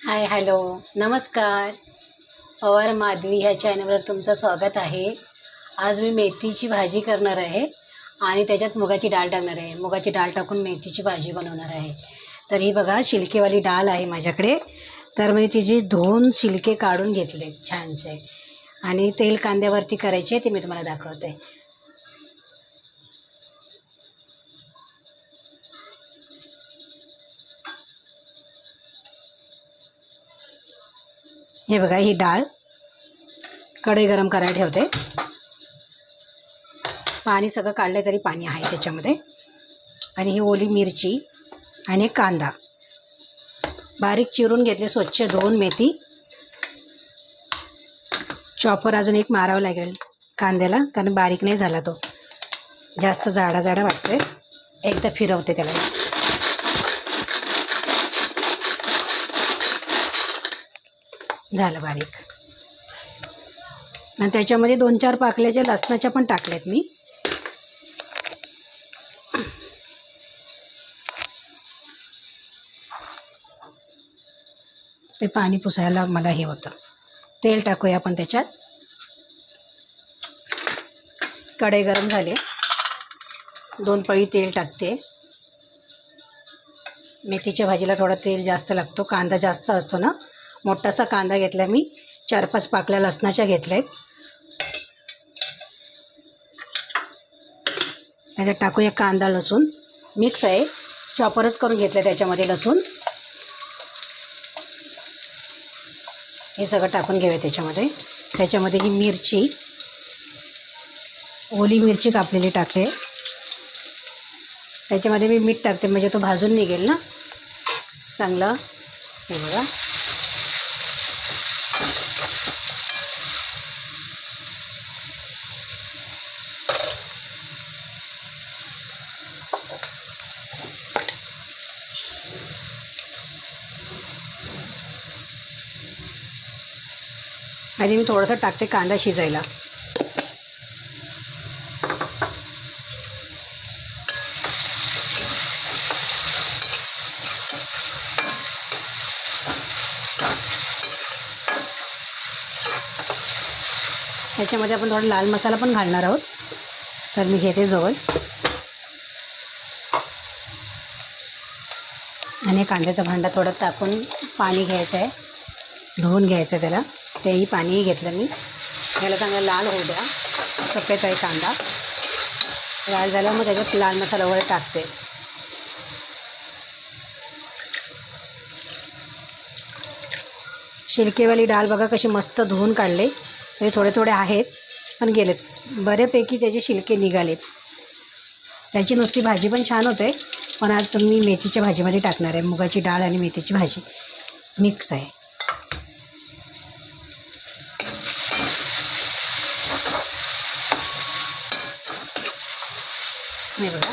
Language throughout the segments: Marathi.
हाय हॅलो नमस्कार. पवार माधवी ह्या चॅनलवर तुमचं स्वागत आहे. आज मी मेथीची भाजी करणार आहे आणि त्याच्यात मुगाची डाळ टाकणार आहे. मुगाची डाळ टाकून मेथीची भाजी बनवणार आहे. तर ही बघा छिलकेवाली डाळ आहे माझ्याकडे. तर मी तिची धुवून छिलके काढून घेतले छानसे आणि तेल कांद्यावरती करायचे ते मी तुम्हाला दाखवते. हे बघा ही डाळ कढई गरम करायला ठेवते. पाणी सगळं काढलं तरी पाणी आहे त्याच्यामध्ये. आणि ही ओली मिरची आणि कांदा बारीक चिरून घेतले, स्वच्छ धुवून. मेथी चॉपर अजून एक मारावं लागेल कांद्याला, कारण बारीक नाही झाला तो, जास्त जाडा जाडा वाटतोय. एकदा फिरवते त्याला. झालं बारीक. आणि त्याच्यामध्ये 2-4 पाकल्याच्या लसणाच्या पण टाकल्यात मी. ते पाणी पुसायला मला हे होतं. तेल टाकूया आपण त्याच्यात. कढई गरम झाली, 2 पळी तेल टाकते. मेथीच्या भाजीला थोडा तेल जास्त लागतो, कांदा जास्त असतो ना. मोठासा कांदा घेतला मी, 4-5 पाकल्या लसणाच्या घेतल्यात. त्याच्यात टाकूया कांदा लसूण मिक्स आहे, चॉपरच करून घेतलं त्याच्यामध्ये लसूण. हे सगळं टाकून घेऊया त्याच्यामध्ये. त्याच्यामध्ये ही मिरची, ओली मिरची कापलेली टाकते. त्याच्यामध्ये मी मीठ टाकते म्हणजे तो भाजून निघेल ना चांगलं. हे बघा. आणि मी थोडंसं टाकते कांदा शिजायला. ह्याच्यामध्ये आपण थोडा लाल मसाला पण घालणार आहोत. तर मी घेते जवळ आणि कांद्याचा भांडा थोडं टाकून पाणी घ्यायचं आहे, धुवून घ्यायचं त्याला. तेही पाणीही घेतलं मी. याला चांगला लाल होऊ द्या. सफेद आहे कांदा. लाल झाला मग त्याच्यात लाल मसाला वगैरे टाकते. शिलकेवाली डाळ बघा कशी मस्त धुवून काढले. हे थोडे थोडे आहेत पण गेलेत बऱ्यापैकी, त्याचे शिलके निघालेत. त्याची नुसती भाजी पण छान होते, पण आज मी मेथीच्या भाजीमध्ये टाकणार आहे. मुगाची डाळ आणि मेथीची भाजी मिक्स आहे. हे बघा.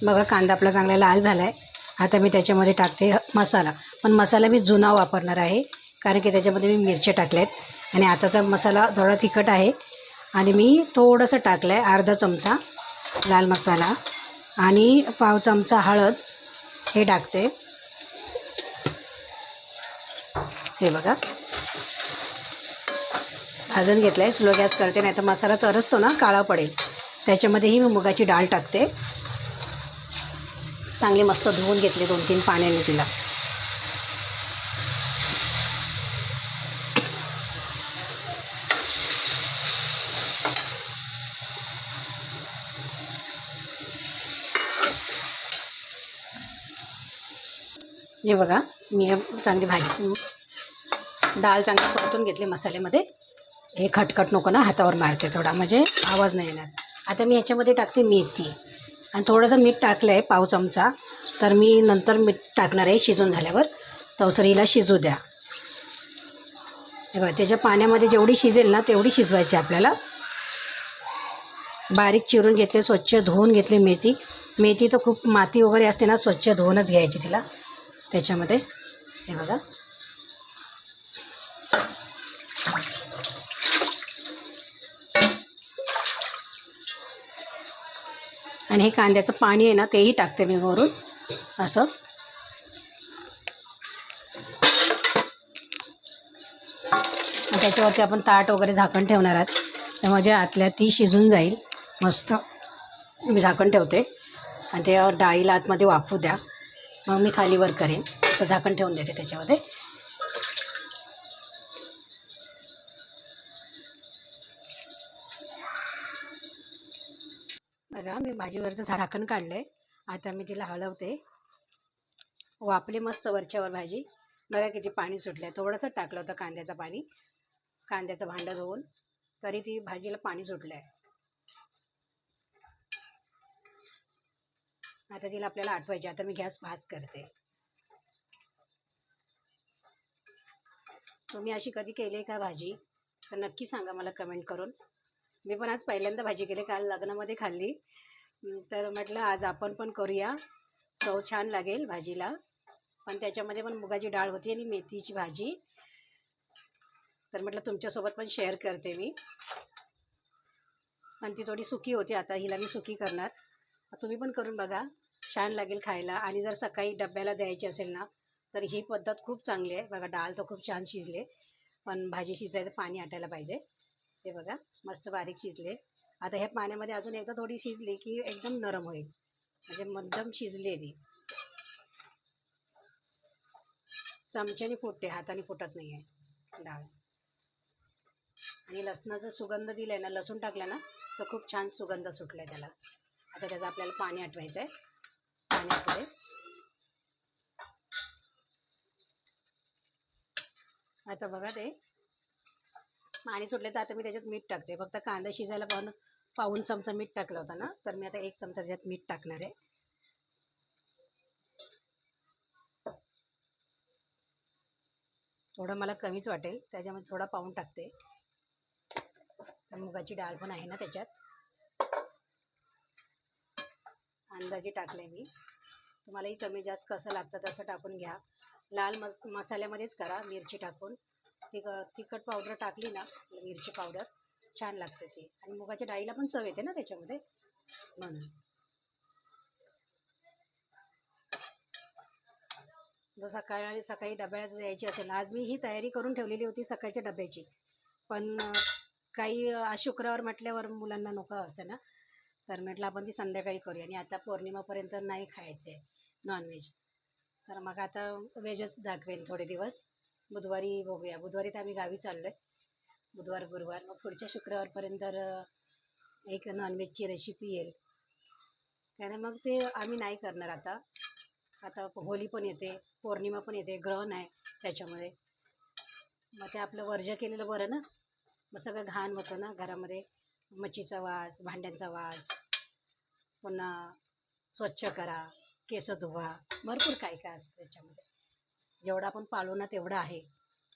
बघा कांदा आपला चांगला लाल झाला आहे. आता मी त्याच्यामध्ये टाकते मसाला. पण मसाला मी जुना वापरणार आहे, कारण की त्याच्यामध्ये मी मिरच्या टाकल्यात आणि आताचा मसाला थोडा तिखट आहे. आणि मी थोडंसं टाकलं आहे, अर्धा चमचा लाल मसाला आणि पाव चमचा हळद हे टाकते. हे बघा भाजून घेतलं आहे. स्लो गॅस करते, नाही तर मसाला तरसतो ना, काळा पडेल. त्याच्यामध्येही मी मुगाची डाळ टाकते. चांगली मस्त धुवून घेतली 2-3 पाण्याने तिला. हे बघा मी चांगली भाजी डाळ चांगली परतून घेतली मसाल्यामध्ये. हे खटखट नको ना, हातावर मारते थोडा, म्हणजे आवाज नाही येणार. आता मी ह्याच्यामध्ये टाकते मेथी. आणि थोडंसं मीठ टाकलं आहे पाव चमचा. तर मी नंतर मीठ टाकणार आहे शिजून झाल्यावर. तवसरीला शिजू द्या. हे बघा त्याच्या पाण्यामध्ये जेवढी शिजेल ना तेवढी शिजवायची आपल्याला. बारीक चिरून घेतले, स्वच्छ धुवून घेतले मेथी. मेथी तर खूप माती वगैरे असते ना, स्वच्छ धुवूनच घ्यायची तिला त्याच्यामध्ये. हे बघा आणि हे कांद्याचं पाणी आहे ना तेही टाकते मी वरून असं. त्याच्यावरती आपण ताट वगैरे झाकण ठेवणार आहात, त्यामुळे आतल्या ती शिजून जाईल मस्त. मी झाकण ठेवते आणि ते डाळीला आतमध्ये वाफू द्या, मग मी खाली वर करेन. असं झाकण ठेवून देते त्याच्यामध्ये. बघा मी भाजीवरचं झाकण काढलंय. आता मी तिला हलवते. वाफली मस्त वरच्यावर भाजी. बघा किती पाणी सुटलंय. थोडंसं टाकलं होतं कांद्याचं पाणी, कांद्याचं भांडं धुवून, तरी ती भाजीला पाणी सुटलंय. आता तिला आपल्याला आटवायची. आता मी गॅस फास्ट करते. तुम्ही अशी कधी केली का भाजी तर नक्की सांगा मला कमेंट करून. मी पण आज पहिल्यांदा भाजी केली, काल लग्नामध्ये खाल्ली, तर म्हटलं आज आपण पण करूया, चव छान लागेल भाजीला. पण त्याच्यामध्ये पण मुगाची डाळ होती आणि मेथीची भाजी, तर म्हटलं तुमच्यासोबत पण शेअर करते मी. पण ती थोडी सुकी होती. आता हिला मी सुकी करणार. तुम्ही पण करून बघा, छान लागेल खायला. आणि जर सकाळी डब्याला द्यायची असेल ना तर ही पद्धत खूप चांगली आहे. बघा डाळ तर खूप छान शिजले, पण भाजी शिजायचं पाणी आटायला पाहिजे. हे बघा मस्त बारीक शिजले. आता ह्या पाण्यामध्ये अजून एकदा थोडी शिजली की एकदम नरम होईल, म्हणजे मध्यम शिजली ती. चमच्याने फुटते, हाताने फुटत नाही आहे डाळ. आणि लसणाचा सुगंध दिलाय ना, लसूण टाकला ना तर खूप छान सुगंध सुटलाय त्याला. आता त्याचं आपल्याला पाणी आटवायचं आहे. पाण्यापुढे आता बघा ते पाणी सुटले, तर आता मी त्याच्यात मीठ टाकते. फक्त कांदा शिजायला पाऊण चमचा मीठ टाकलं होतं ना, तर मी आता 1 चमचा त्याच्यात मीठ टाकणार आहे. थोडं मला कमीच वाटेल, त्याच्यामध्ये थोडा पाऊण टाकते. मुगाची डाळ पण आहे ना त्याच्यात. अंदाजे टाकले मी. तुम्हालाही कमी जास्त कसं लागतं तसं टाकून घ्या. लाल मसाल्यामध्येच करा, मिरची टाकून. तिखट पावडर टाकली ना, मिरची पावडर, छान लागते ती. आणि मुगाच्या डाळीला पण चव येते ना त्याच्यामध्ये, म्हणून. जर सकाळी डब्याला द्यायची असेल, आज मी ही तयारी करून ठेवलेली होती सकाळच्या डब्याची, पण काही आज शुक्रवार म्हटल्यावर मुलांना नको असतं ना, तर म्हटलं आपण ती संध्याकाळी करूया. आणि आता पौर्णिमापर्यंत नाही खायचं आहे नॉनव्हेज, तर मग आता व्हेजच दाखवेल थोडे दिवस. बुधवारी बघूया. बुधवारी तर आम्ही गावी चाललो आहे, बुधवार गुरुवार. मग पुढच्या शुक्रवारपर्यंत एक नॉनव्हेजची रेसिपी येईल. कारण मग ते आम्ही नाही करणार आता. आता होळी पण येते, पौर्णिमा पण येते, ग्रहण आहे त्याच्यामुळे. मग ते आपलं वर्ज्य केलेलं बरं ना. मग सगळं घाण होतं ना घरामध्ये, मच्छीचा वास, भांड्यांचा वास, पुन्हा स्वच्छ करा, केस धुवा, भरपूर काय काय असतं त्याच्यामध्ये. जेवढं आपण पाळू ना तेवढं आहे.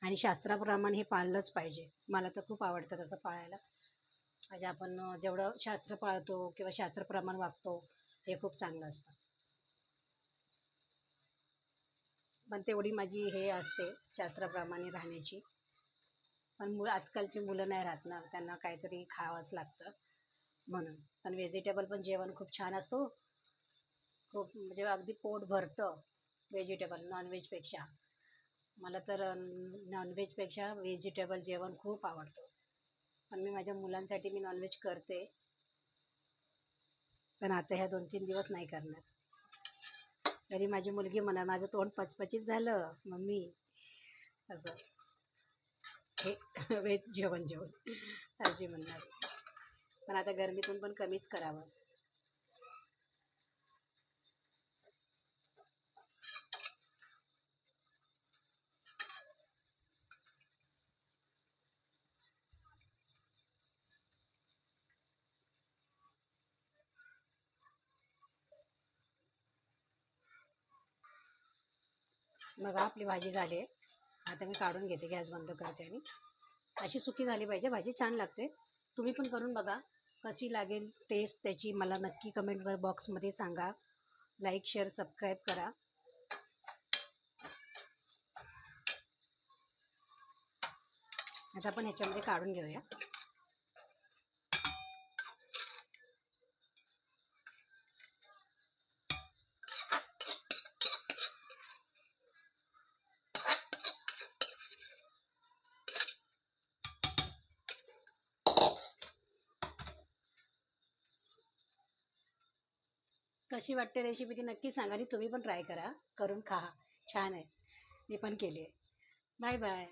आणि शास्त्राप्रमाणे हे पाळलंच पाहिजे. मला तर खूप आवडतं तसं पाळायला. म्हणजे आपण जेवढं शास्त्र पाळतो किंवा शास्त्राप्रमाणे वागतो हे खूप चांगलं असतं. पण तेवढी माझी हे असते शास्त्राप्रमाणे राहण्याची. पण आजकालची मुलं नाही राहत ना, त्यांना काहीतरी खावंच लागतं म्हणून. पण व्हेजिटेबल पण जेवण खूप छान असतो, खूप म्हणजे अगदी पोट भरतं व्हेजिटेबल नॉनव्हेजपेक्षा. मला तर नॉनव्हेजपेक्षा व्हेजिटेबल जेवण खूप आवडतं. पण मी माझ्या मुलांसाठी मी नॉनव्हेज करते, पण आता ह्या 2-3 दिवस नाही करणार. तरी माझी मुलगी म्हणा, माझं तोंड पचपचीत झालं मम्मी, असं हे व्हेज जेवण अशी म्हणणार. पण आता गरमीतून पण कमीच करावं. बघा आपली भाजी झाली आहे. आता मी काढून घेते, गॅस बंद करते आणि अशी सुकी झाली पाहिजे भाजी, छान लागते. तुम्ही पण करून बघा कशी लागेल टेस्ट त्याची, मला नक्की कमेंट बॉक्समध्ये सांगा. लाईक शेअर सबस्क्राईब करा. आता आपण ह्याच्यामध्ये काढून घेऊया. कशी वाटते रेसिपी ती नक्की सांगा आणि तुम्ही पण ट्राय करा, करून खा. छान आहे, मी पण केली आहे. Bye bye.